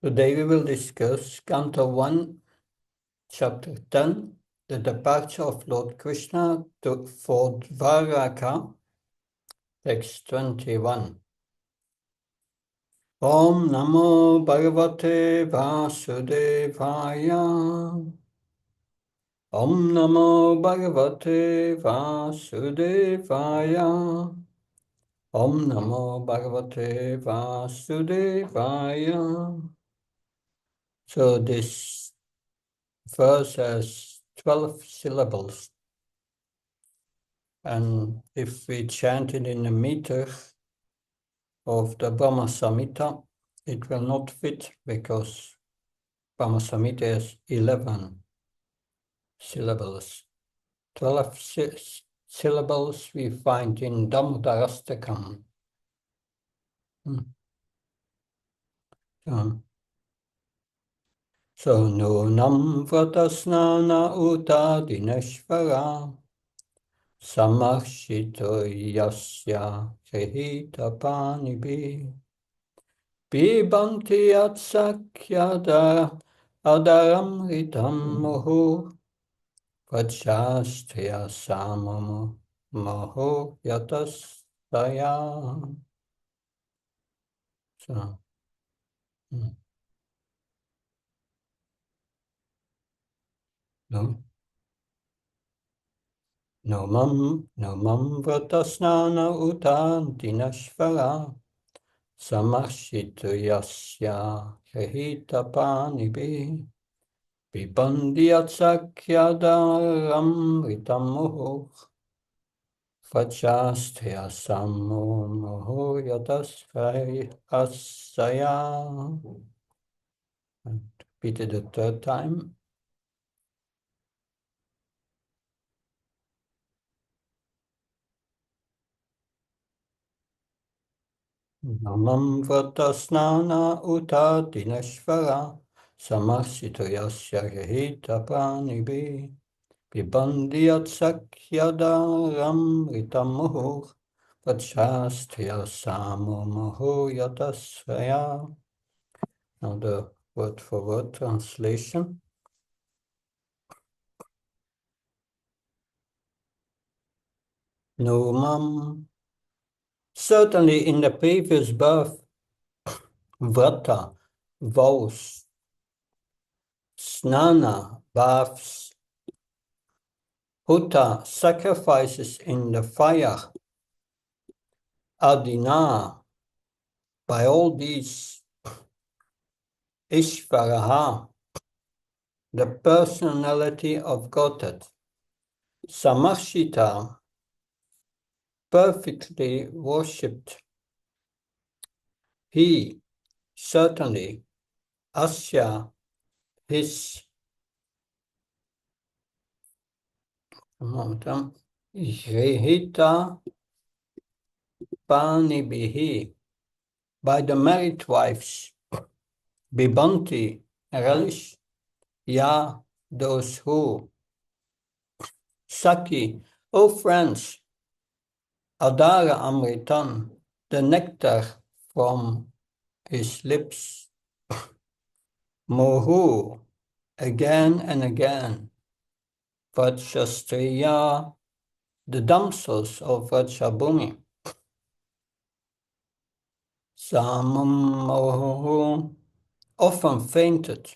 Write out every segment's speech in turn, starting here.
Today we will discuss Canto 1, Chapter 10, the departure of Lord Krishna for Dvaraka, text 21. Om Namo Bhagavate Vasudevaya. Om Namo Bhagavate Vasudevaya. Om Namo Bhagavate Vasudevaya. So this verse has 12 syllables. And if we chant it in the meter of the Brahma Samhita, it will not fit because Brahma Samhita has 11 syllables. 12 syllables we find in Damodarastakam. So Nunam Vratasnana Uta Dineshvara Samarshito Yasya Krihita Panibi Pibanti Atsakyada Adaramritam Mohu Vajastya Samamo Mohu Yatasaya. So, no. Nomam Vratasnana Utan Dinashvara Samarshito Yasya Krihita Panibi Pibandiatsakyadaram ritamuhu Vajastya sammoho yatasaya. Repeat it the third time. Namam Vratasnana Uta Dineshvara Samarsito Yasya Gehita Pranibi Pibandiatsakyadaram ritamuhu Vajastya sammoho yatasaya. Now the word-for-word translation. Nomam. Certainly in the previous birth, vrata, vows, snana, baths, huta, sacrifices in the fire, adina, by all these, Ishvaraha, the personality of Godhead, Samarshita, perfectly worshipped. He, certainly, Asya, his, Grihita Panibihi, by the married wives, Bibanti, relish, Ya, those who, Saki, O friends, Adara Amritan, the nectar from his lips, Mohu, again and again, Vajrastriya, the damsels of Vrajabhumi, Samam Mohu, often fainted,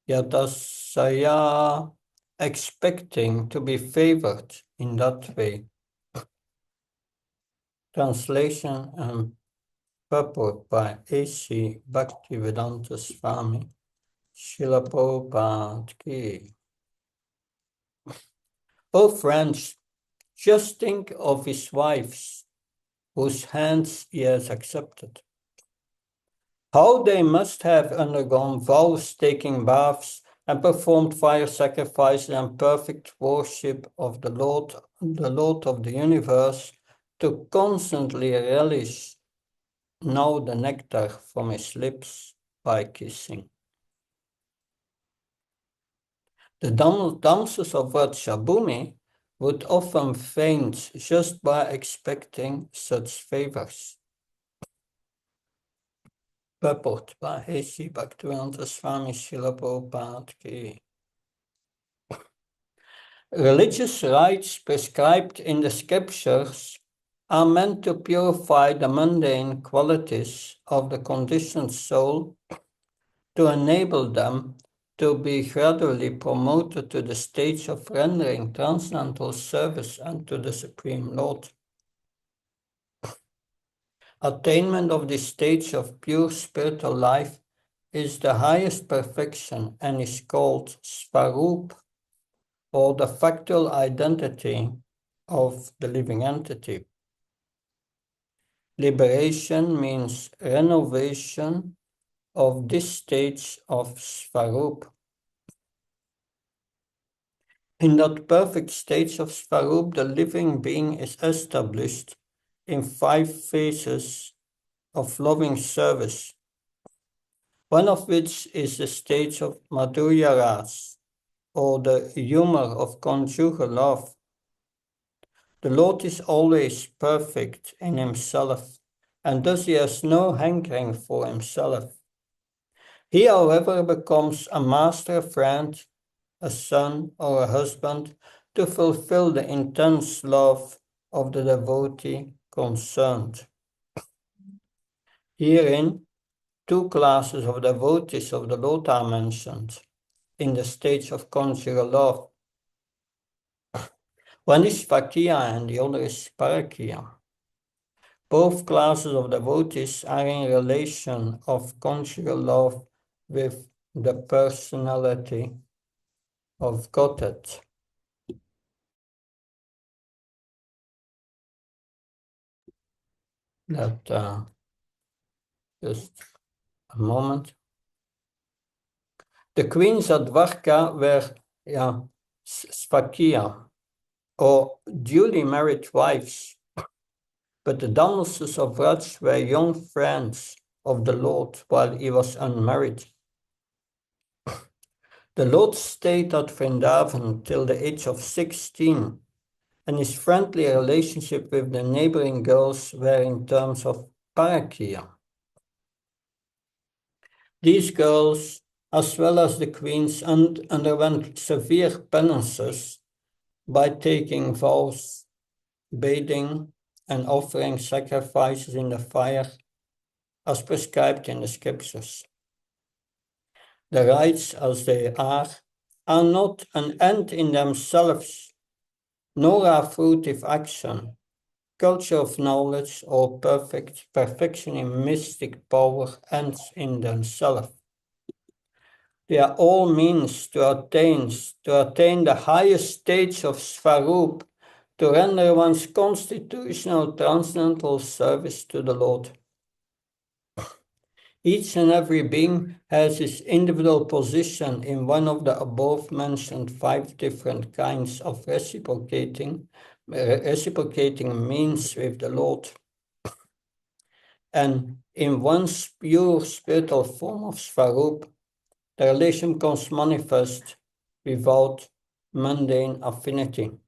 Yatasaya, expecting to be favored in that way. Translation and purport by A.C. Bhaktivedanta Swami, Srila Prabhupada Ki. Oh friends, just think of his wives, whose hands he has accepted. How they must have undergone vows, taking baths, and performed fire sacrifices and perfect worship of the Lord of the universe, to constantly relish now the nectar from his lips by kissing. The damsels of Vrajabhumi would often faint just by expecting such favors. Purport by A.C. Bhaktivedanta Swami Srila Prabhupada Ki. Religious rites prescribed in the scriptures are meant to purify the mundane qualities of the conditioned soul to enable them to be gradually promoted to the stage of rendering transcendental service unto the Supreme Lord. Attainment of this stage of pure spiritual life is the highest perfection and is called Svarup, or the factual identity of the living entity. Liberation means renovation of this stage of Svarup. In that perfect stage of Svarup, the living being is established in 5 phases of loving service, one of which is the stage of Madhurya Ras, or the humor of conjugal love. The Lord is always perfect in himself, and thus he has no hankering for himself. He, however, becomes a master, a friend, a son, or a husband to fulfill the intense love of the devotee concerned. Herein, 2 classes of devotees of the Lord are mentioned in the stage of conjugal love. One is Vakya and the other is Parakya. Both classes of devotees are in relation of conjugal love with the personality of Godhead. Just a moment. The queens at Dwarka were Svakia, or duly married wives, but the damsels of Raj were young friends of the Lord while he was unmarried. The Lord stayed at Vrindavan till the age of 16, and his friendly relationship with the neighboring girls were in terms of parakya. These girls, as well as the queens, underwent severe penances by taking vows, bathing, and offering sacrifices in the fire as prescribed in the scriptures. The rites as they are not an end in themselves, nor are fruitive action, culture of knowledge, or perfection in mystic power ends in themselves. They are all means to attain the highest stage of Svarup, to render one's constitutional transcendental service to the Lord. Each and every being has his individual position in one of the above-mentioned 5 different kinds of reciprocating means with the Lord. And in one's pure spiritual form of Svarup, the relation becomes manifest without mundane affinity.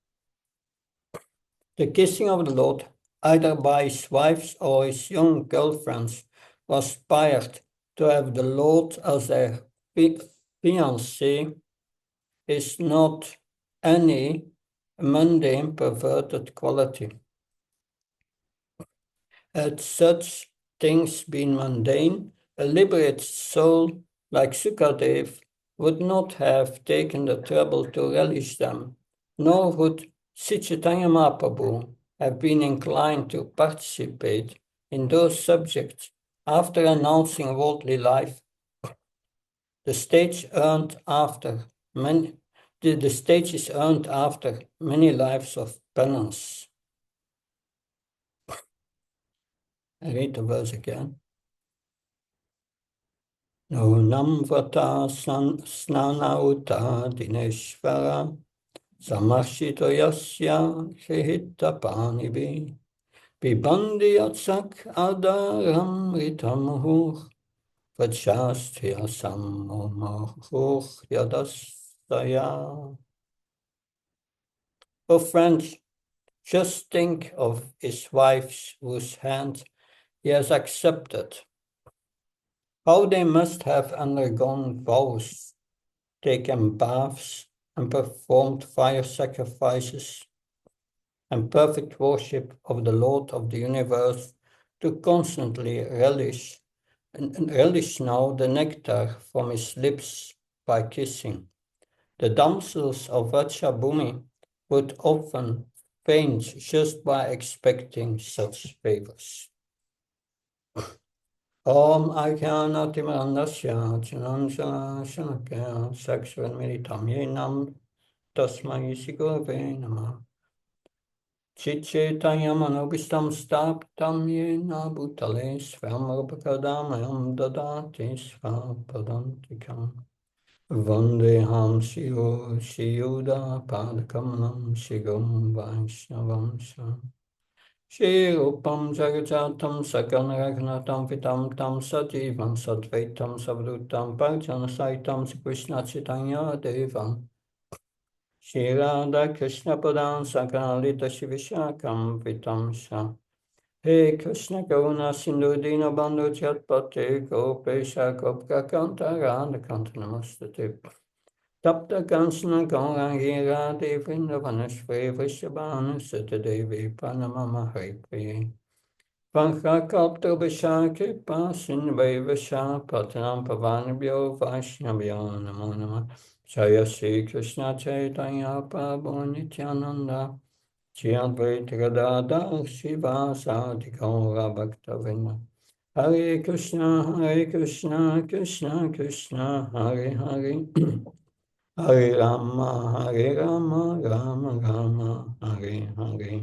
The kissing of the Lord, either by his wives or his young girlfriends, was inspired to have the Lord as their fiancé, is not any mundane perverted quality. Had such things been mundane, a liberated soul like Sukadev would not have taken the trouble to relish them, nor would Sri Chaitanya Mahaprabhu have been inclined to participate in those subjects after announcing worldly life. The stage is earned after many lives of penance. I read the verse again. Nunam vrata snanauta dineshvara samashito yasya shehita panibi pibandi yatsak adaram ritamuhur vachastya sammomohur yadasaya. Oh friends, just think of his wives whose hand he has accepted. How they must have undergone vows, taken baths, and performed fire sacrifices and perfect worship of the Lord of the universe to constantly relish now the nectar from his lips by kissing. The damsels of Ratchabumi would often faint just by expecting such favors. Om Aikyanatimarandasya Chanansa Shanakya Saksvan Militam Yenam Tasmai Sigurve Namah Chitchetayam Anubhistam Staptam Yena Bhutale Svamrupakadamayam Dadati Svapadantikam Vandeham Shiyuda Padakamanam Shigam Vaishnavam Sam Shri Rupam Jagajatam Sakanaragnatam Vitam Tam Sajivam Sadvaitam Savrutam Parjana Saitam Krishna Chaitanya Devam Shri Radha Krishna Padam Sakanalita Shivishakam Vitam Sha He Krishna Karuna Sindhu Dina Bandhu Chatpate Gopesha Gopka Kanta Radha Kanta Namastate Tapta Kansana Gaurangi Radhe Vrindavanashve Vrishabhanu Satadevi Pranamama Hare Vanchakalpta Vishaki Pasin Vaivasha Patanam Pavanabhyo Vaishnavyo Namo Namah Jaya Sri Krishna Chaitanya Prabhu Nityananda Shri Advaita Gadadhar Srivasadi Gaura Bhaktavinda Hare Krishna, Krishna Krishna, Hare Hare Hare Rama, Rama Rama, Hare Hare.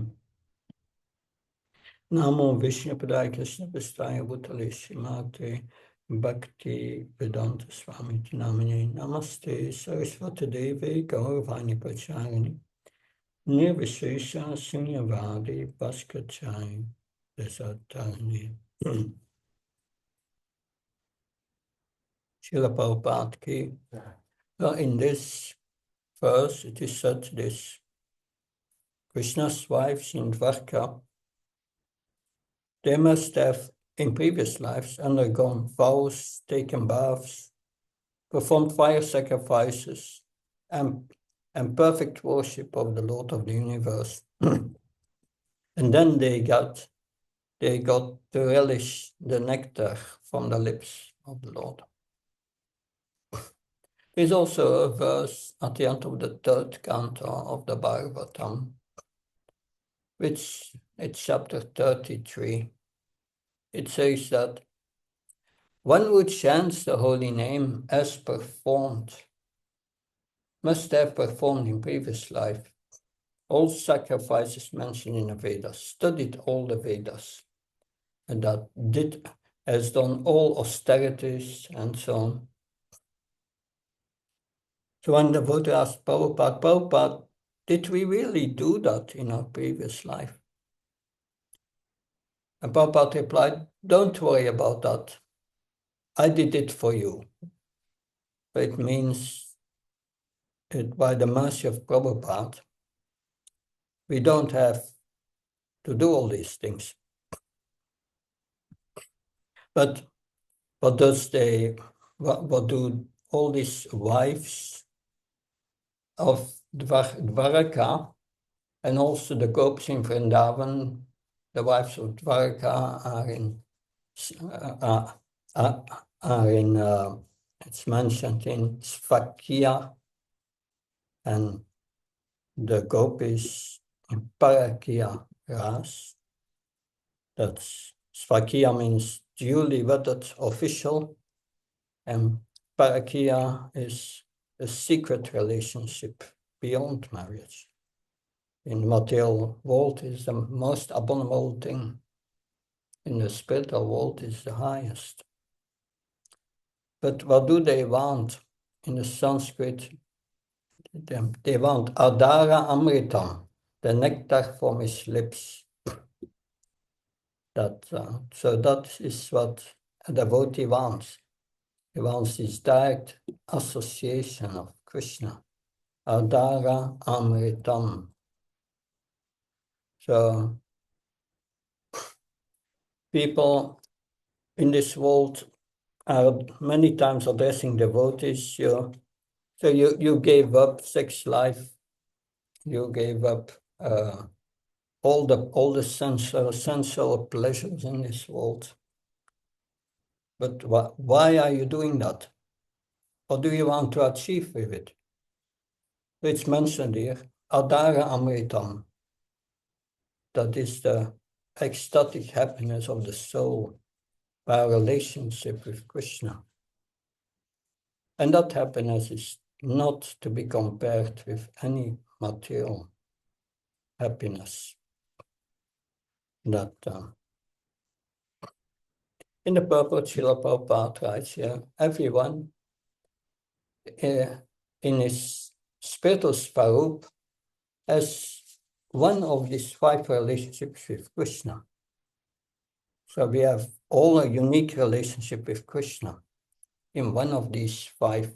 Namo Vishnu Padaya Krishna Vistaya Bhutale Srimate Bhakti Vedanta Swami Namine Namaste Saraswati Devi Gauravani Pracharini Nirvishesha Sunyavadi Bhaskachai Desatarani. Srila Prabhupada ki. In this verse it is said this: Krishna's wives in Dwarka, they must have in previous lives undergone vows, taken baths, performed fire sacrifices, and perfect worship of the Lord of the universe. And then they got to relish the nectar from the lips of the Lord. There's also a verse at the end of the third canto of the Bhagavatam, which it's chapter 33. It says that one who chants the holy name as performed must have performed in previous life all sacrifices mentioned in the Vedas, studied all the Vedas, and that has done all austerities and so on. So when the devotee asked Prabhupada, did we really do that in our previous life? And Prabhupada replied, don't worry about that. I did it for you. It means that by the mercy of Prabhupada, we don't have to do all these things. But what do all these wives of Dwaraka and also the gopis in Vrindavan, the wives of Dwaraka are in it's mentioned in Svakia, and the gopis in Parakia Ras. That's Svakia means duly wedded official, and Parakia is a secret relationship beyond marriage. In the material world is the most abominable thing. In the spiritual world is the highest. But what do they want? In the Sanskrit, they want Adara Amritam, the nectar from his lips. So that is what a devotee wants. He wants this direct association of Krishna. Adara Amritam. So people in this world are many times addressing devotees. So you gave up sex life, you gave up all the sensual pleasures in this world. But why are you doing that? What do you want to achieve with it? It's mentioned here, Adara Amritam. That is the ecstatic happiness of the soul by a relationship with Krishna. And that happiness is not to be compared with any material happiness. That in the purport, Srila Prabhupada writes here, everyone in his spiritual svarup has one of these 5 relationships with Krishna. So we have all a unique relationship with Krishna in one of these 5.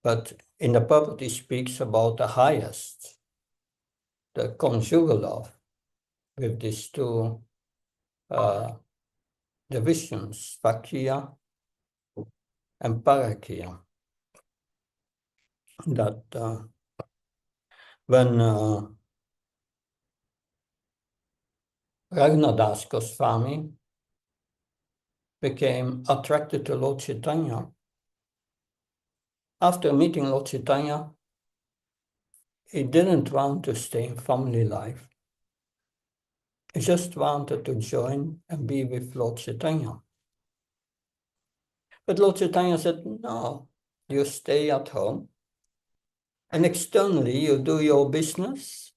But in the purport, he speaks about the highest, the conjugal love, with these 2 divisions, Vakya and Parakya. That when Raghunadas Goswami became attracted to Lord Chaitanya, after meeting Lord Chaitanya, he didn't want to stay in family life. He just wanted to join and be with Lord Chaitanya. But Lord Chaitanya said, no, you stay at home and externally you do your business,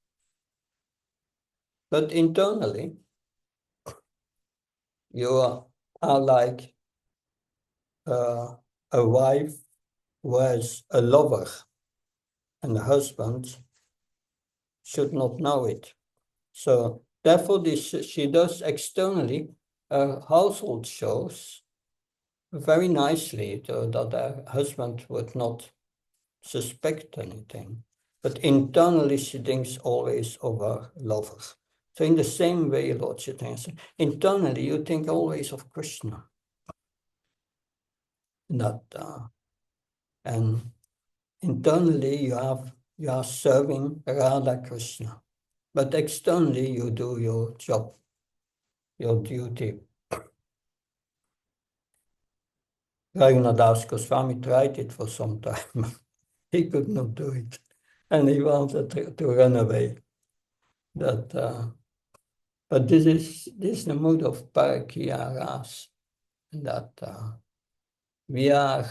but internally you are like a wife who has a lover and a husband should not know it. So therefore she does externally household chores very nicely so that her husband would not suspect anything. But internally she thinks always of her lover. So in the same way, Lord Chaitanya said, internally you think always of Krishna. And internally you are serving Radha Krishna. But externally you do your job, your duty. Raghunadas Goswami tried it for some time. He could not do it. And he wanted to run away. But this is the mood of Parakya Ras, that we are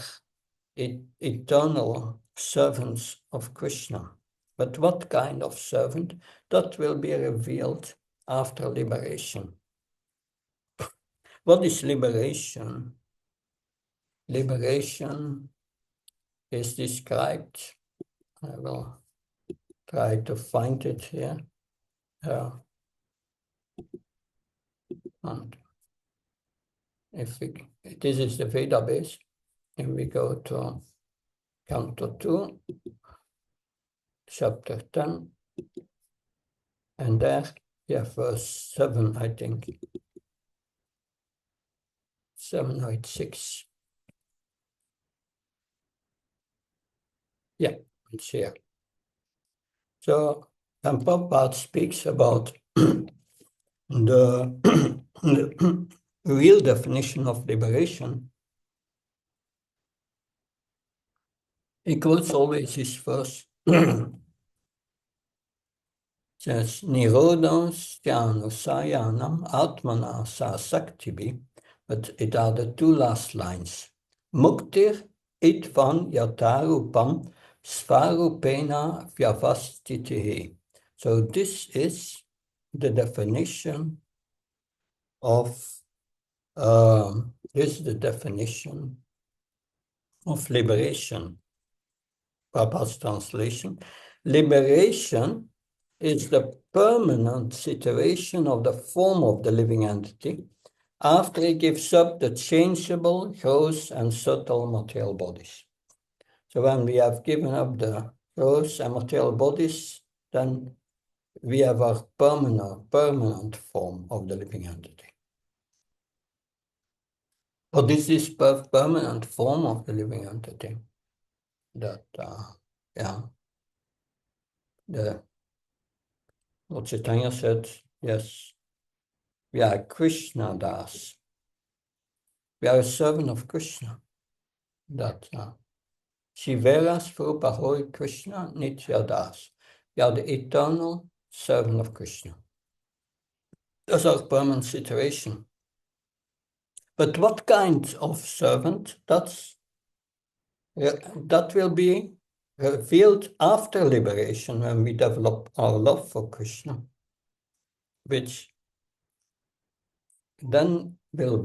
eternal servants of Krishna. But what kind of servant? That will be revealed after liberation. What is liberation? Liberation is described, I will try to find it here. And this is the Veda base, and we go to Canto 2, Chapter 10, and there we have verse 7, I think. 7 or 6. Yeah, it's here. So, Prabhupada speaks about the real definition of liberation. He quotes always his verse. Says, Nirodham Styanusayanam Atmana Sasaktibi. But it are the 2 last lines. Muktir itvan yatarupam svarupena vyavastitihi. So this is the definition of liberation. Prabhupada's translation. Liberation is the permanent situation of the form of the living entity after it gives up the changeable, gross, and subtle material bodies. So when we have given up the gross and material bodies, then we have a permanent form of the living entity. But this is permanent form of the living entity. That, Lord Chaitanya said, yes, we are Krishna Das. We are a servant of Krishna. That Shivera Swarupa Hori Krishna Nitya Das. We are the eternal servant of Krishna. That's our permanent situation. But what kind of servant? That will be revealed after liberation when we develop our love for Krishna, which then will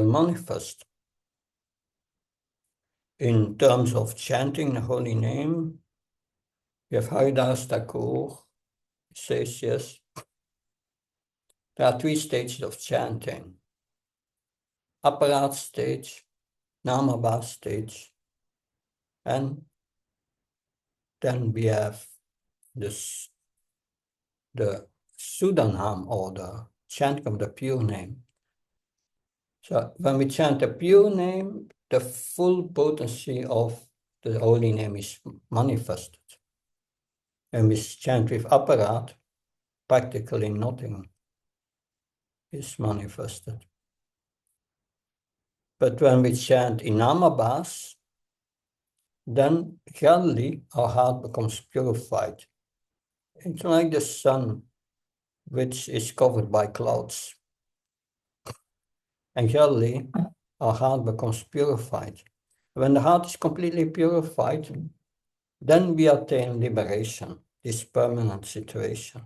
manifest in terms of chanting the holy name. We have Haridas Thakur says, yes, there are 3 stages of chanting. Aparat stage, Namabha stage, and then we have this, the Sudanam, or the chanting of the pure name. So when we chant the pure name, the full potency of the holy name is manifested. When we chant with Aparat, practically nothing is manifested. But when we chant in Namabhas, then gradually our heart becomes purified. It's like the sun, which is covered by clouds. And gradually our heart becomes purified. When the heart is completely purified, then we attain liberation, this permanent situation.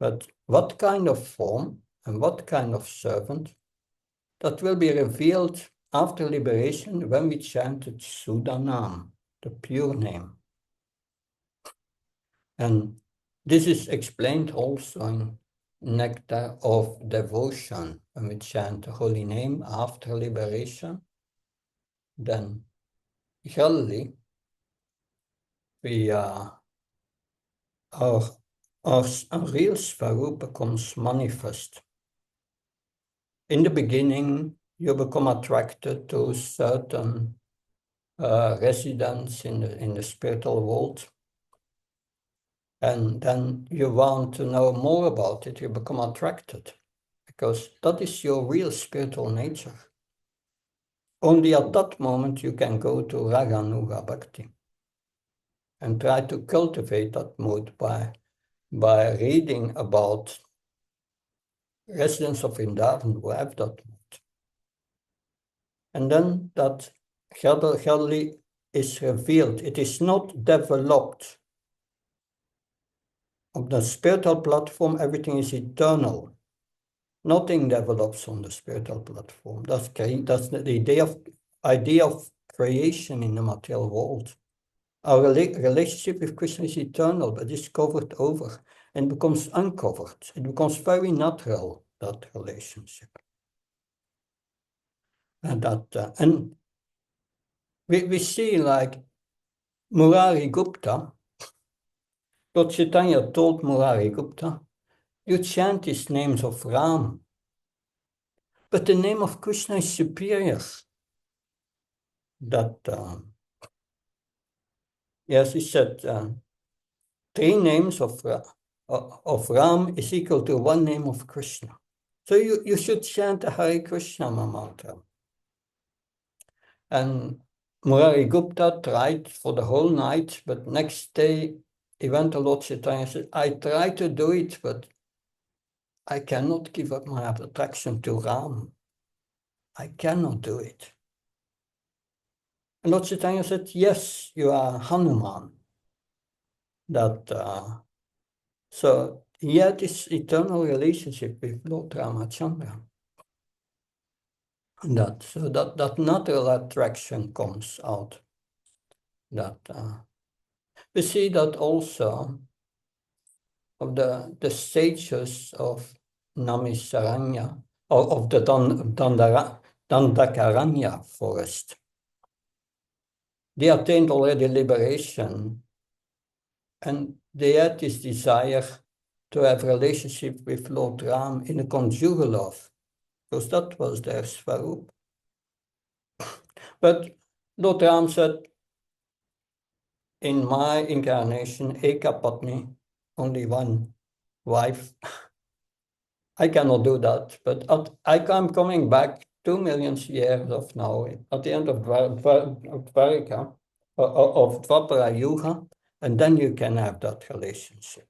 But what kind of form and what kind of servant, that will be revealed after liberation when we chanted Sudanam, the pure name. And this is explained also in Nectar of Devotion. When we chant the holy name after liberation, then gradually we our real Svarup becomes manifest. In the beginning, you become attracted to certain residents in the spiritual world. And then you want to know more about it, you become attracted, because that is your real spiritual nature. Only at that moment you can go to Raganuga Bhakti and try to cultivate that mood by reading about residents of Vrindavan who have that mood. And then that gradually is revealed. It is not developed. On the spiritual platform, everything is eternal. Nothing develops on the spiritual platform. That's the idea of creation in the material world. Our relationship with Krishna is eternal, but it's covered over and becomes uncovered. It becomes very natural, that relationship. And we see, like Murari Gupta, Lord Chaitanya told Murari Gupta, you chant these names of Ram, but the name of Krishna is superior. Yes, he said 3 names of Ram is equal to 1 name of Krishna. So you should chant the Hare Krishna mantra. And Murari Gupta tried for the whole night, but next day he went to Lord Chaitanya and said, I tried to do it, but I cannot give up my attraction to Ram. I cannot do it. And Lord Chaitanya said, yes, you are Hanuman. So he had this eternal relationship with Lord Ramachandra. So that natural attraction comes out. We see that also of the stages of Namisaranya, or of the Dandakaranya forest. They attained already liberation, and they had this desire to have a relationship with Lord Ram in a conjugal love, because that was their Svarup. But Dr. Ram said, in my incarnation, Eka Patni, only one wife. I cannot do that, but I'm coming back 2 million years of now, at the end of Dvarika, of Dvapara Yuga, and then you can have that relationship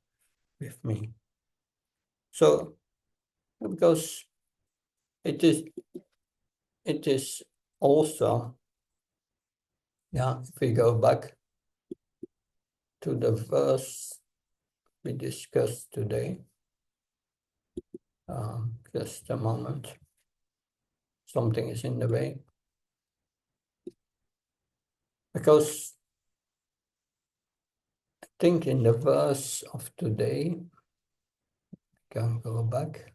with me. So, because it is also, yeah, if we go back to the verse we discussed today, just a moment, something is in the way. Because I think in the verse of today, can go back.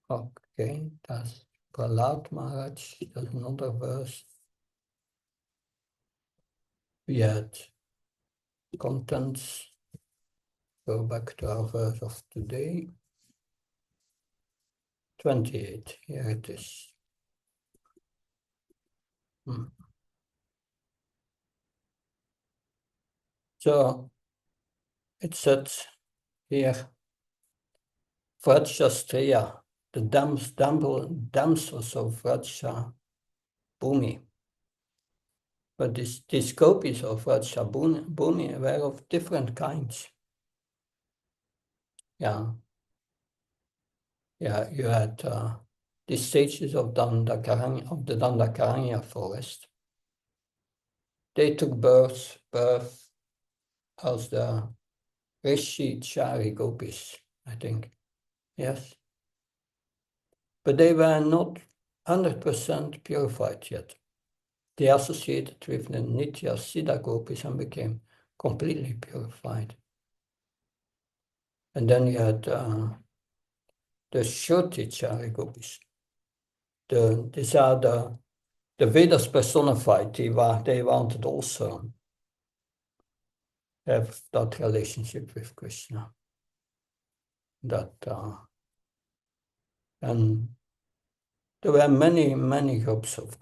Okay, that's Prahlad Maharaj, there's another verse. We had contents. Go back to our verse of today. 28, here it is. So it says here, Vrajyastriya, the damsels of Vraja Bhumi. But these gopis of Vraja Bhumi were of different kinds. Yeah, you had the stages of the Dandakaranya forest. They took birth as the Rishi Chari gopis, I think. Yes. But they were not 100% purified yet. They associated with the Nitya Siddha gopis and became completely purified. And then you had the Shruti Chari gopis. These are the Vedas personified. They wanted also have that relationship with Krishna. And there were many groups of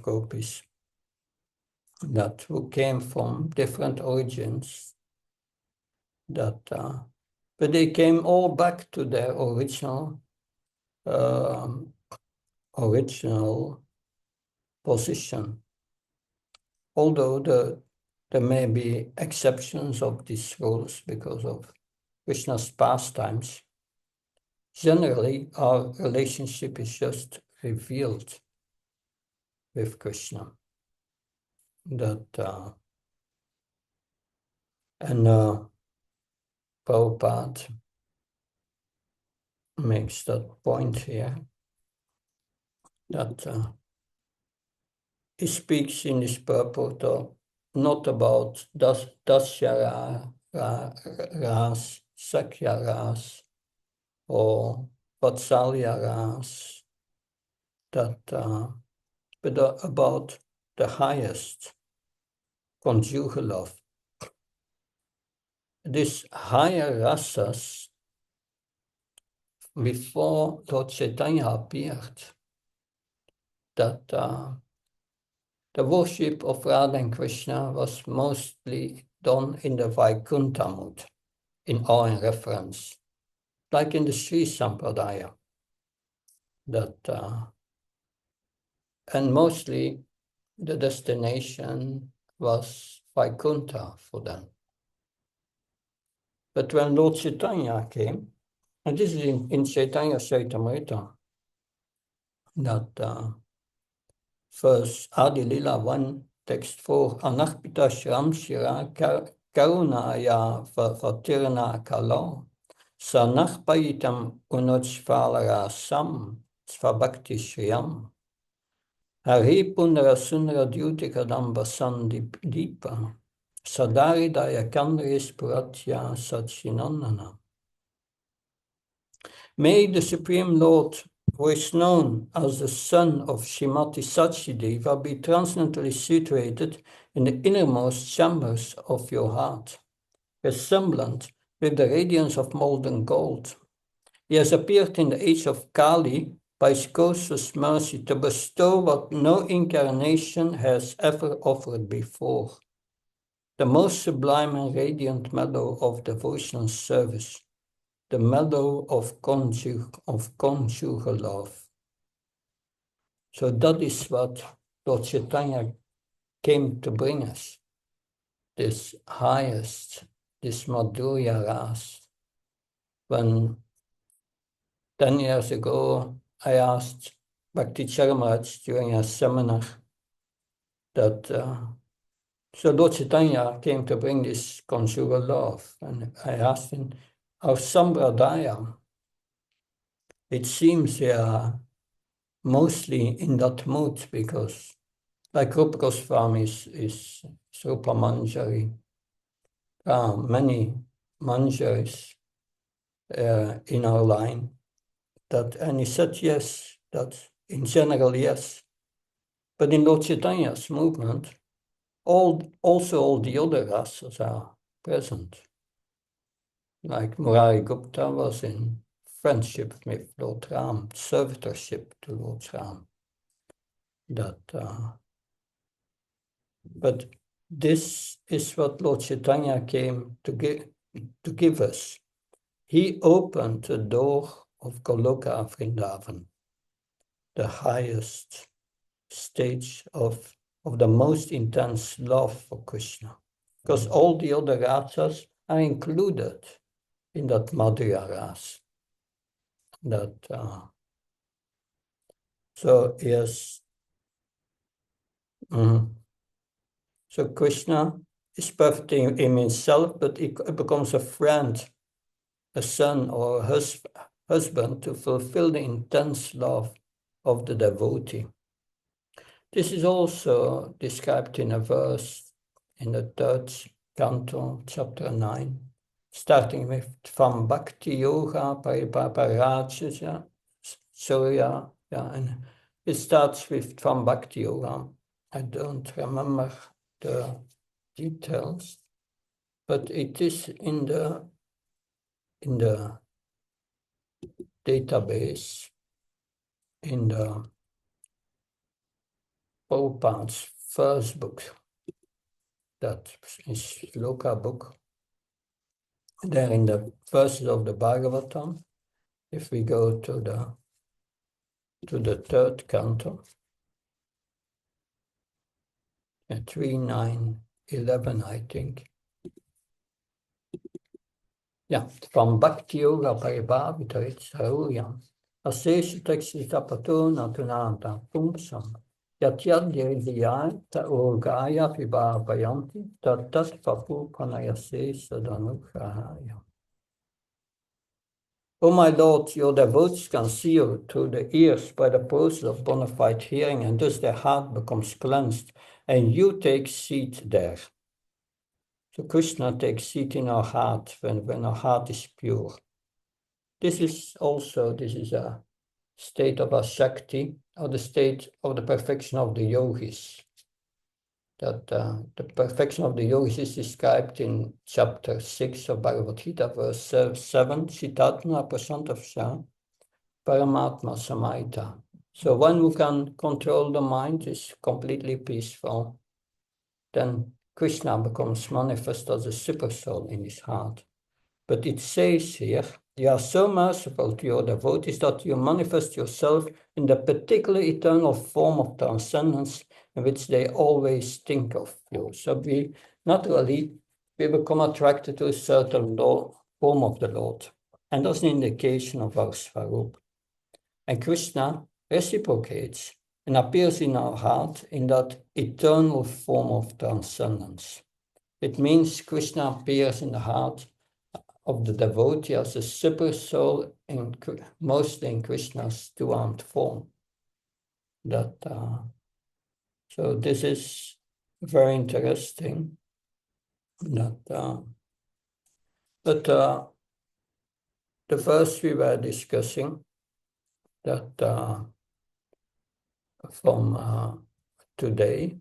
gopis who came from different origins. But they came all back to their original position. Although there may be exceptions of these rules because of Krishna's pastimes, generally our relationship is just revealed with Krishna. Prabhupada makes that point here, that he speaks in his purport not about Dasya Ras, Sakya Ras, or Vatsalya Ras, but about the highest conjugal love. This higher rasas, before Lord Chaitanya appeared, that the worship of Radha and Krishna was mostly done in the Vaikuntha mood, in awe and reverence, like in the Sri Sampradaya. And mostly the destination was Vaikuntha for them. But when Lord Chaitanya came, and this is in Chaitanya Charitamrita, that verse Adi Lila 1, text 4, Anarpita Shram Shira Karunaya Vatirna Kalo, Sanarpayitam Unochvalara Sam Svabhakti Shriyam, Hari Punara Sundara Dyutikadamba Sandipa, Sadari Daya Kandris Puratya Satchinandana. May the Supreme Lord, who is known as the son of Shrimati Satchideva, be transcendently situated in the innermost chambers of your heart, resemblant with the radiance of molten gold. He has appeared in the age of Kali by His gracious mercy to bestow what no incarnation has ever offered before, the most sublime and radiant mellow of devotional service, the mellow of conjugal love. So that is what Lord Chaitanya came to bring us, this highest, this Madhurya Ras. When 10 years ago, I asked Bhakti Charamraj during a seminar that, so Lord Chaitanya came to bring this conjugal love. And I asked him, our Sambradaya, it seems they are mostly in that mood because, like Rupa Goswami is Rupa Manjari, many Manjaris in our line. And he said yes, that in general, yes. But in Lord Chaitanya's movement, also all the other rasas are present. Like Murari Gupta was in friendship with Lord Ram, servitorship to Lord Ram. But this is what Lord Chaitanya came to give us. He opened the door of Goloka Vrindavan, the highest stage of the most intense love for Krishna. Because all the other rasas are included in that Madhurya Ras. So yes. So Krishna is perfect in himself, but he becomes a friend, a son or a husband to fulfill the intense love of the devotee. This is also described in a verse in the third canto, chapter 9, starting with From Bhakti Yoga Paripaparajaja Surya. And it starts with From Bhakti Yoga. I don't remember the details, but it is in the database, in the Prabhupada's first book, that is Shloka book. There in the verses of the Bhagavatam, if we go to the third canto, 3, 9, 11, I think. Yeah, from Bhakti Yoga Paribhavita Saruyam, Asesha Texita Patuna Tunanta Pumsam, Yatyadya Ta Urgaya Vibhavayanti, Tatat Papu Panayase Sadanukrahaya. O my Lord, your devotees can see you through the ears by the process of bona fide hearing, and thus their heart becomes cleansed, and you take seat there. So Krishna takes seat in our heart when our heart is pure. This is a state of Asakti, or the state of the perfection of the yogis. That the perfection of the yogis is described in chapter 6 of Bhagavad Gita, verse 7, Sitatma Prasantavsya Paramatma Samaita. So one who can control the mind is completely peaceful. Then Krishna becomes manifest as a super soul in his heart. But it says here, you are so merciful to your devotees that you manifest yourself in the particular eternal form of transcendence in which they always think of you. So we become attracted to a certain form of the Lord. And that's an indication of our Svarup. And Krishna reciprocates and appears in our heart in that eternal form of transcendence. It means Krishna appears in the heart of the devotee as a super soul, mostly in Krishna's two-armed form. So this is very interesting. But the verse we were discussing, that from today,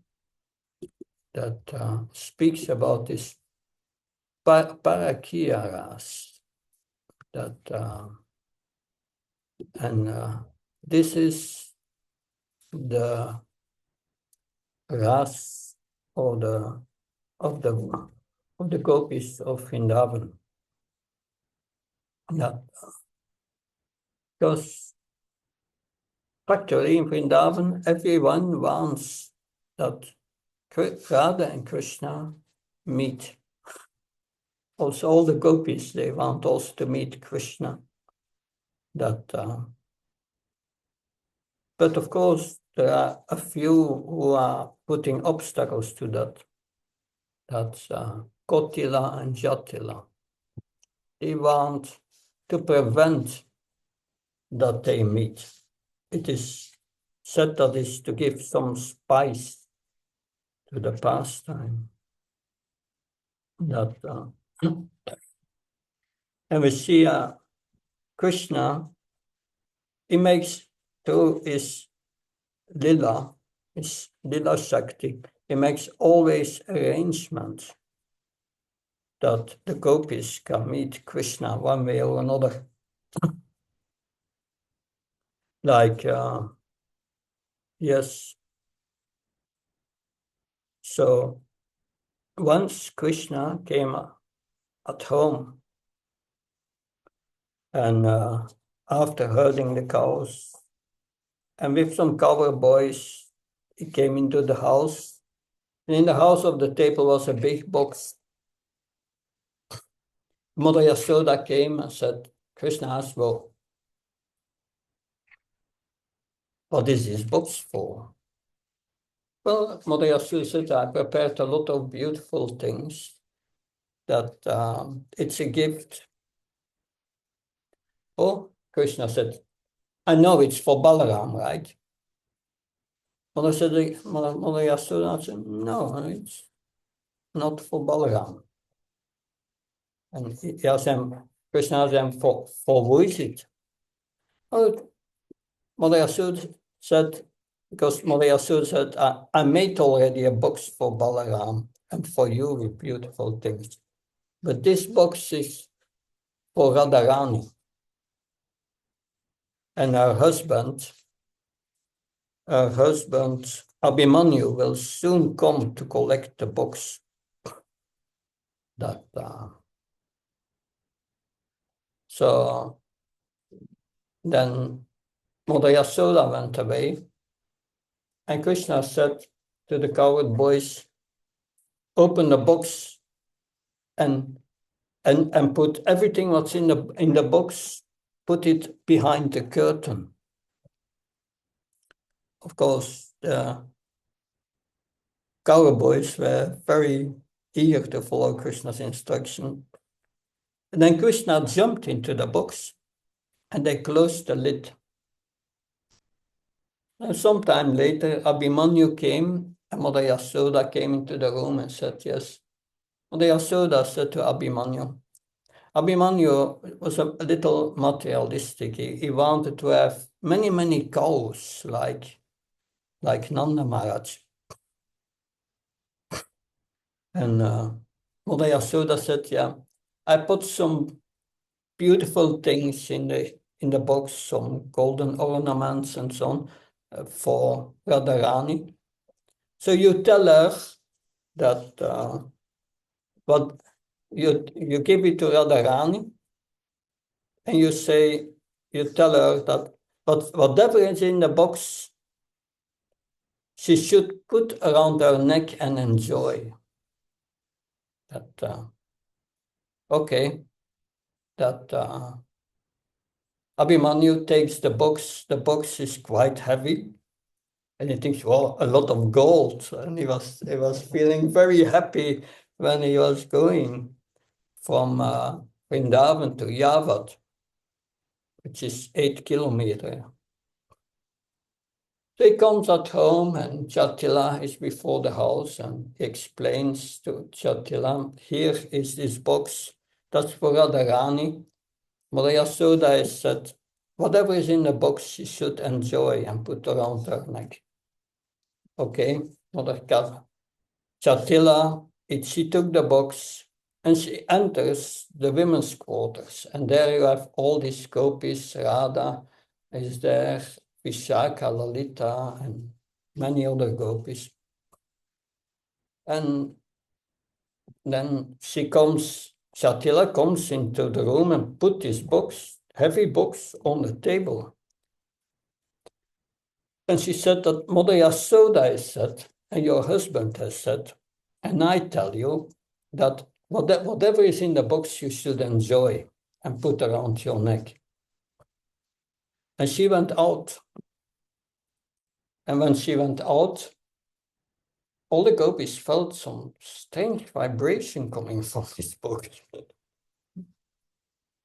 that speaks about this Parakiyaras, and This is the ras or of the gopis of Vrindavan. Yeah, because actually in Vrindavan, everyone wants that Radha and Krishna meet. Also, all the gopis, they want also to meet Krishna. That, but of course, there are a few who are putting obstacles to that. That's Kotila and Jatila. They want to prevent that they meet. It is said that is to give some spice to the pastime. That and we see Krishna, he makes through his lila Shakti, he makes always arrangements that the gopis can meet Krishna one way or another. Like, yes. So once Krishna came at home and after herding the cows, and with some cowboys, he came into the house. And in the house of the table was a big box. Mother Yasoda came and said, Krishna asked, well, what is this box for? Well, Mother Yasoda said, I prepared a lot of beautiful things, that it's a gift. Oh, Krishna said, I know it's for Balaram, right? Mother Yasoda said, no, it's not for Balaram. And he asked him, Krishna asked him, for who is it? Oh, Mother Yasoda said, because Mother Yasoda said, I made already a box for Balaram and for you with beautiful things. But this box is for Radharani. And her husband Abhimanyu will soon come to collect the box. That so then Mother Yasoda went away, and Krishna said to the cowherd boys, open the box and put everything what's in the box, put it behind the curtain. Of course, the cowherd boys were very eager to follow Krishna's instruction. And then Krishna jumped into the box and they closed the lid. And sometime later, Abhimanyu came and Mother Yasoda came into the room and said, yes. Mother Yasoda said to Abhimanyu was a little materialistic. He wanted to have many, many cows like Nanda Maharaj. And Mother Yasoda said, yeah, I put some beautiful things in the box, some golden ornaments and so on, for Radharani. So you tell her that what you give it to Radharani, and you tell her that whatever is in the box, she should put around her neck and enjoy. That okay. That Abhimanyu takes the box. The box is quite heavy, and he thinks, well, a lot of gold. And he was feeling very happy when he was going from Vrindavan to Yavad, which is 8 kilometers. So he comes at home, and Jatila is before the house, and he explains to Jatila, here is this box, that's for Radharani. Mother Yasoda said, whatever is in the box, she should enjoy and put around her neck. Okay, Mother Jatila, she took the box and she enters the women's quarters. And there you have all these gopis. Radha is there, Vishaka, Lalita, and many other gopis. And then Shatila comes into the room and put this box, heavy box, on the table. And she said that Mother Yasoda has said, and your husband has said, and I tell you that whatever is in the box you should enjoy and put around your neck. And she went out. And when she went out, all the gopis felt some strange vibration coming from this box.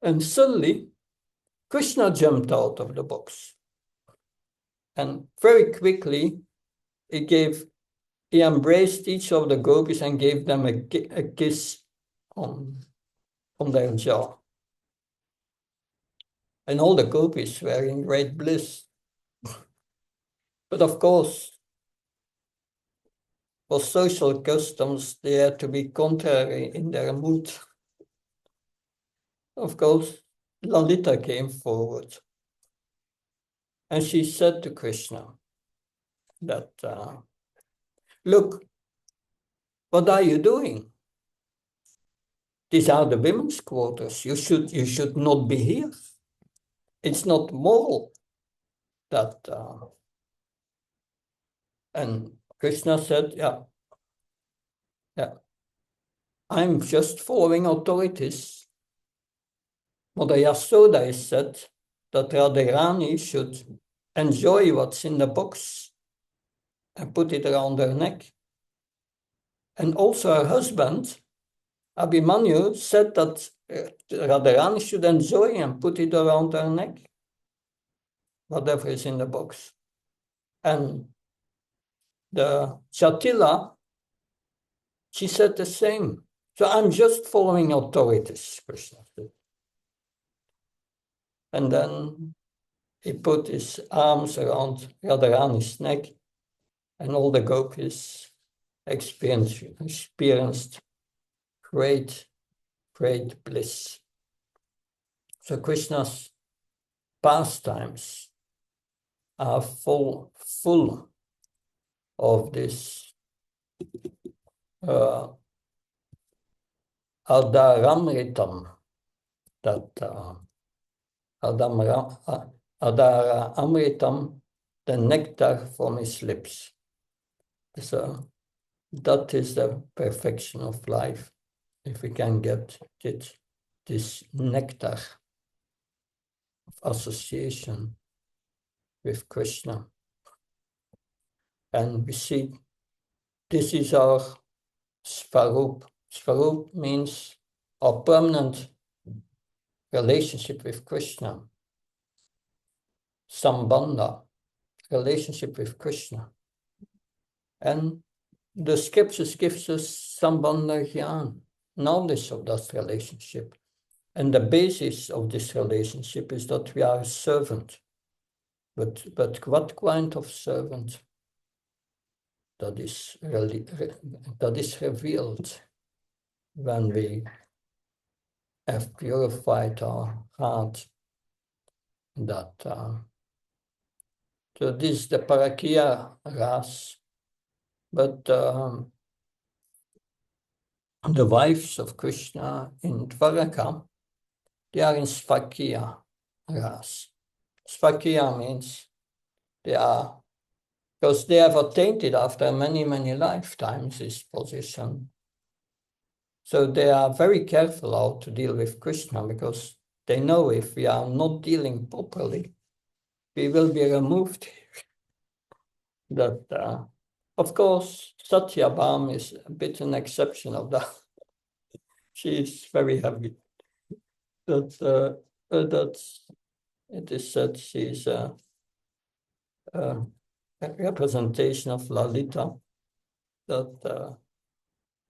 And suddenly, Krishna jumped out of the box. And very quickly, he embraced each of the gopis and gave them a kiss on their jaw. And all the gopis were in great bliss. But of course, for social customs, they had to be contrary in their mood. Of course, Lalita came forward. And she said to Krishna that, look, what are you doing? These are the women's quarters. You should not be here. It's not moral that. And Krishna said, yeah, I'm just following authorities. Mother Yasoda has said that Radharani should enjoy what's in the box and put it around her neck. And also her husband, Abhimanyu, said that Radharani should enjoy and put it around her neck, whatever is in the box. And the Chatila, she said the same. So I'm just following authorities, Krishna said. And then he put his arms around Radharani's neck, and all the gopis experienced great bliss. So Krishna's pastimes are full of this Adaramritam, that Adara Amritam, the nectar from his lips. So that is the perfection of life, if we can get this nectar of association with Krishna. And we see this is our Svarup. Svarup means our permanent relationship with Krishna. Sambandha, relationship with Krishna. And the scriptures gives us Sambandha Gyan, knowledge of that relationship. And the basis of this relationship is that we are a servant. But what kind of servant? That is revealed when we have purified our heart. That so this is the Parakya ras, but the wives of Krishna in Dvaraka, they are in Svakya ras. Svakya means they are, because they have attained it after many lifetimes, this position. So they are very careful how to deal with Krishna, because they know if we are not dealing properly, we will be removed. That, of course, Satyabham is a bit an exception of that. She is very heavy. That it is said she is a representation of Lalita. That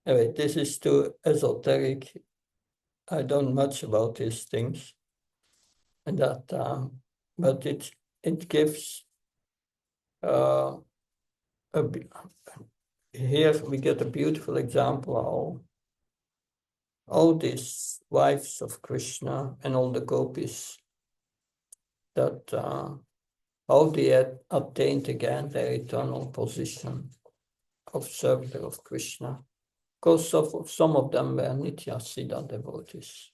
anyway, this is too esoteric. I don't know much about these things, and that, but it gives. Here we get a beautiful example how all these wives of Krishna and all the gopis, that how they attained again their eternal position of servitor of Krishna. Because some of them were Nitya Siddha devotees,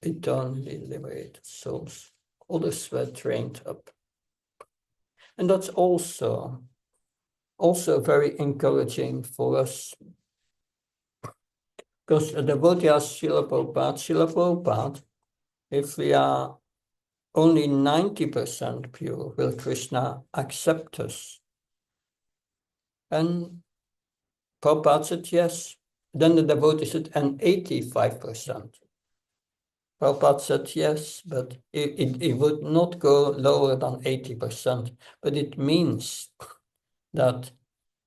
eternally liberated souls. Others were trained up. And that's also very encouraging for us. Because the devotee asks Srila Prabhupada, if we are only 90% pure, will Krishna accept us? And Prabhupada said yes. Then the devotee said, and 85%. Prabhupada said yes, but it would not go lower than 80%. But it means that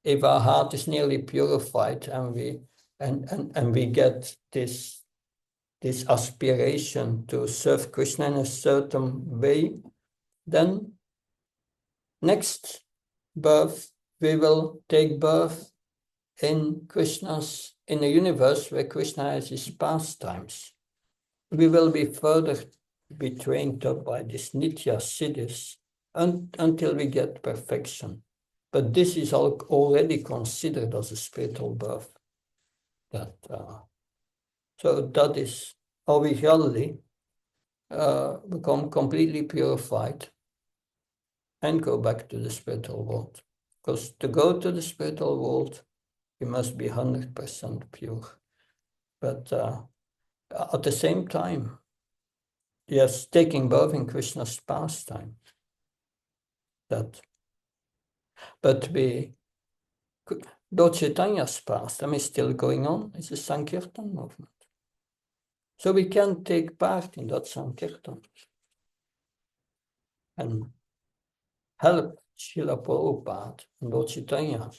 if our heart is nearly purified and we get this aspiration to serve Krishna in a certain way, then next birth we will take birth in a universe where Krishna has his pastimes. We will be further trained up by this Nitya Siddhis until we get perfection. But this is already considered as a spiritual birth. So that is how we really become completely purified and go back to the spiritual world. Because to go to the spiritual world, you must be 100% pure. But at the same time, yes, taking birth in Krishna's pastime. But Lord Chaitanya's pastime is still going on. It's a Sankirtan movement. So we can take part in that Sankirtan and help Srila Prabhupada and Lord Chaitanya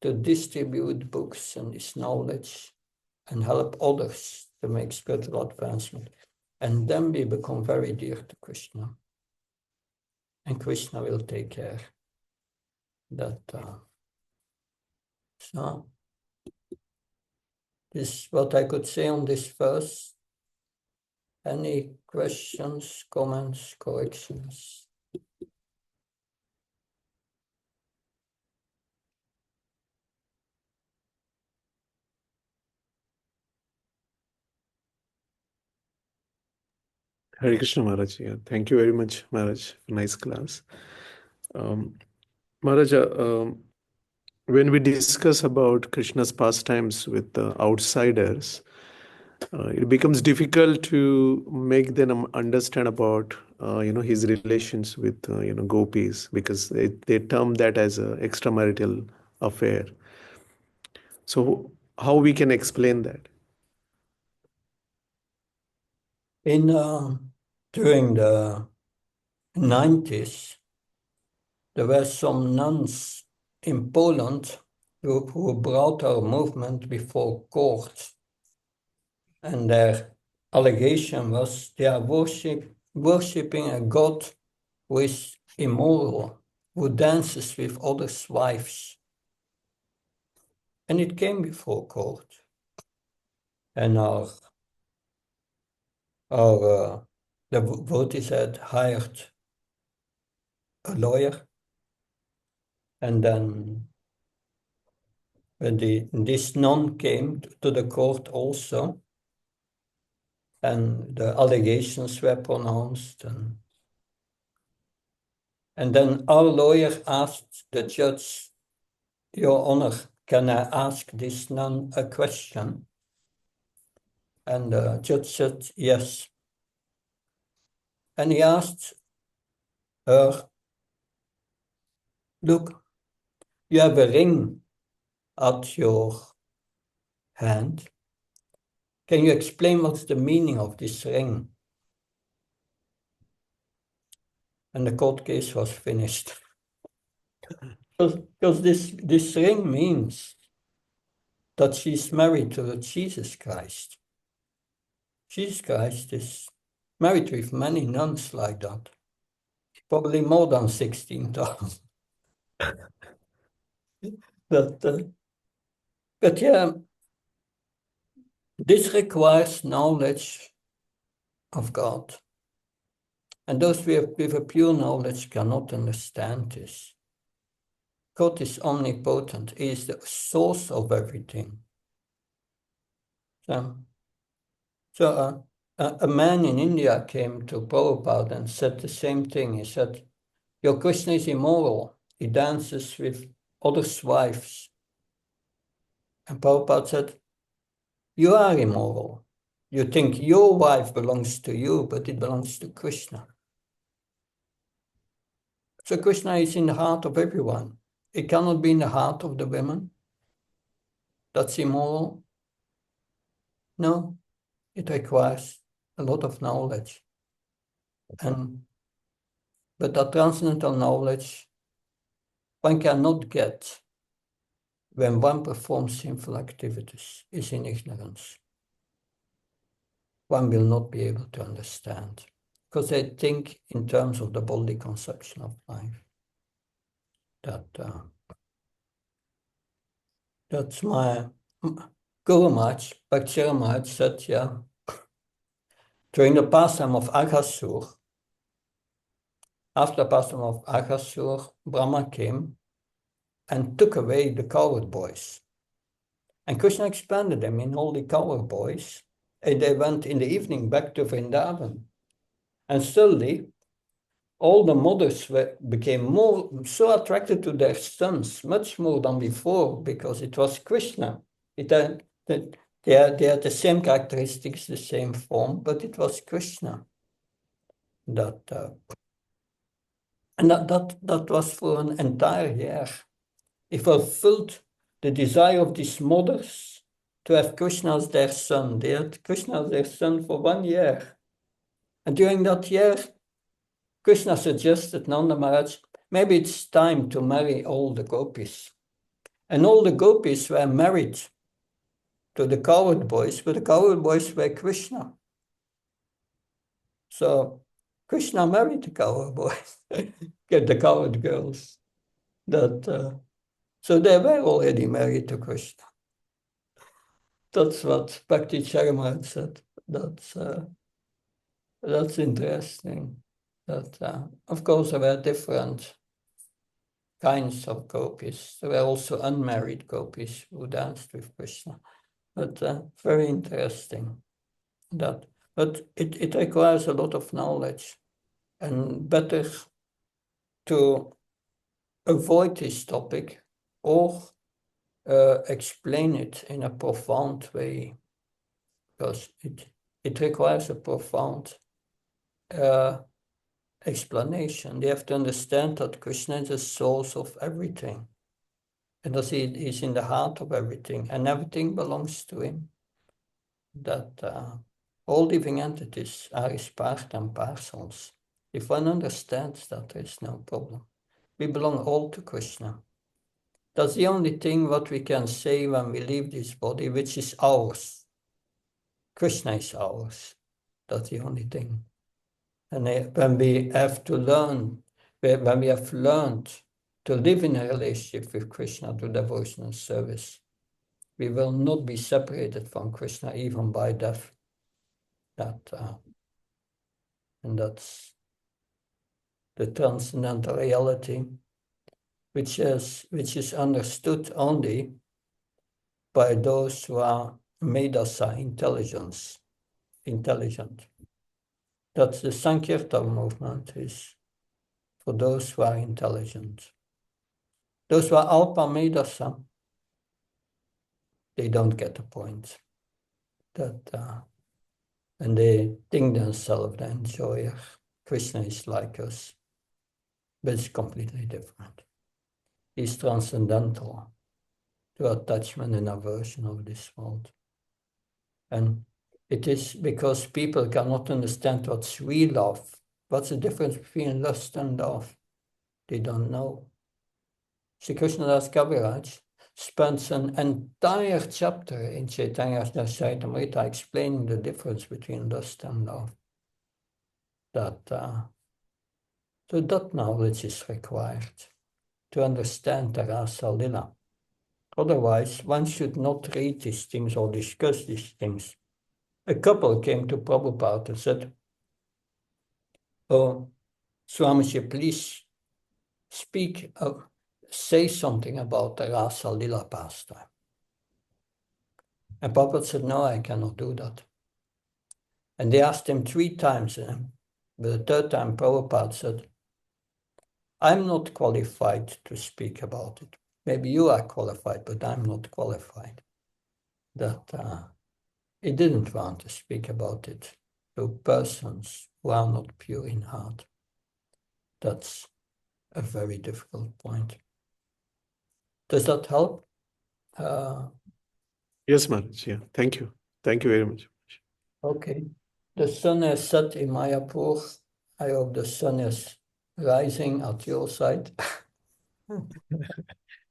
to distribute books and this knowledge and help others to make spiritual advancement. And then we become very dear to Krishna. And Krishna will take care that. So, this is what I could say on this verse. Any questions, comments, corrections? Hare Krishna Maharaj. Yeah, thank you very much, Maharaj. Nice class. Maharaj, when we discuss about Krishna's pastimes with the outsiders, it becomes difficult to make them understand about his relations with gopis, because they term that as an extramarital affair. So how we can explain that? During the 90s, there were some nuns in Poland who brought our movement before court. And their allegation was they are worshipping a god who is immoral, who dances with others' wives. And it came before court. And the devotees had hired a lawyer. And then when this nun came to the court also, and the allegations were pronounced, and then our lawyer asked the judge, Your Honor, can I ask this nun a question? And the judge said yes. And he asked her, Look, you have a ring at your hand. Can you explain what's the meaning of this ring? And the court case was finished. Because this ring means that she's married to Jesus Christ. Jesus Christ is married with many nuns like that. Probably more than 16,000. But yeah, this requires knowledge of God. And those with a pure knowledge cannot understand this. God is omnipotent. He is the source of everything. So a man in India came to Prabhupada and said the same thing. He said, your Krishna is immoral. He dances with others' wives. And Prabhupada said, you are immoral. You think your wife belongs to you, but it belongs to Krishna. So Krishna is in the heart of everyone. It cannot be in the heart of the women. That's immoral. No, it requires a lot of knowledge. But that transcendental knowledge one cannot get when one performs sinful activities, is in ignorance. One will not be able to understand because they think in terms of the bodily conception of life. That's my Guru Maharaj, Bhakti Maharaj said, during the pastime of Aghasur, after the pastime of Aghasur, Brahma came and took away the cowherd boys. And Krishna expanded them in all the cowherd boys, and they went in the evening back to Vrindavan. And slowly, all the mothers became so attracted to their sons, much more than before, because it was Krishna. They had the same characteristics, the same form, but it was Krishna. That was for an entire year. It fulfilled the desire of these mothers to have Krishna as their son. They had Krishna as their son for 1 year. And during that year, Krishna suggested Nanda Maharaj, maybe it's time to marry all the gopis. And all the gopis were married to the cowherd boys, but the cowherd boys were Krishna. So Krishna married the cowherd boys, the cowherd girls. So they were already married to Krishna. That's what Bhakti Charamad said. That's interesting. Of course, there were different kinds of gopis. There were also unmarried gopis who danced with Krishna. But very interesting. But it requires a lot of knowledge, and better to avoid this topic or explain it in a profound way, because it requires a profound explanation. They have to understand that Krishna is the source of everything, and that he is in the heart of everything, and everything belongs to him. That all living entities are his part and parcels. If one understands that, there is no problem. We belong all to Krishna. That's the only thing what we can say when we leave this body, which is ours. Krishna is ours. That's the only thing. And when we have to learn, when we have learned to live in a relationship with Krishna through devotional service, we will not be separated from Krishna even by death. And that's the transcendental reality, which is understood only by those who are Medasa intelligent. That's the Sankirtan movement, is for those who are intelligent. Those who are Alpa Medasa, they don't get the point. And they think themselves the enjoyer. Krishna is like us, but it's completely different. He's transcendental to attachment and aversion of this world. And it is because people cannot understand what's real love. What's the difference between lust and love? They don't know. Sri Krishnadas Kaviraj spends an entire chapter in Chaitanya Charitamrita explaining the difference between lust and love. So that knowledge is required to understand the Rasa Lila. Otherwise, one should not read these things or discuss these things. A couple came to Prabhupada and said, Oh, Swamiji, please speak, say something about the Rasa Lila pastime. And Prabhupada said, no, I cannot do that. And they asked him 3 times, but the third time Prabhupada said, I'm not qualified to speak about it. Maybe you are qualified, but I'm not qualified. That he didn't want to speak about it to persons who are not pure in heart. That's a very difficult point. Does that help? Yes, Maharaj. Yeah. Thank you. Thank you very much. Okay. The sun has set in Mayapur. I hope the sun is rising at your side.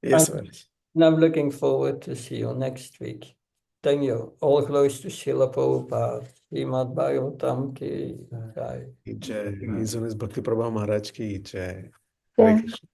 Yes, Maharaj. And I'm looking forward to see you next week. Thank you. All glories to Srila Prabhupada. Srimad Bhagavatam ki jai. Jai. His Holiness Bhakti Prabha Maharaj ki jai. Hare Yeah. Krishna.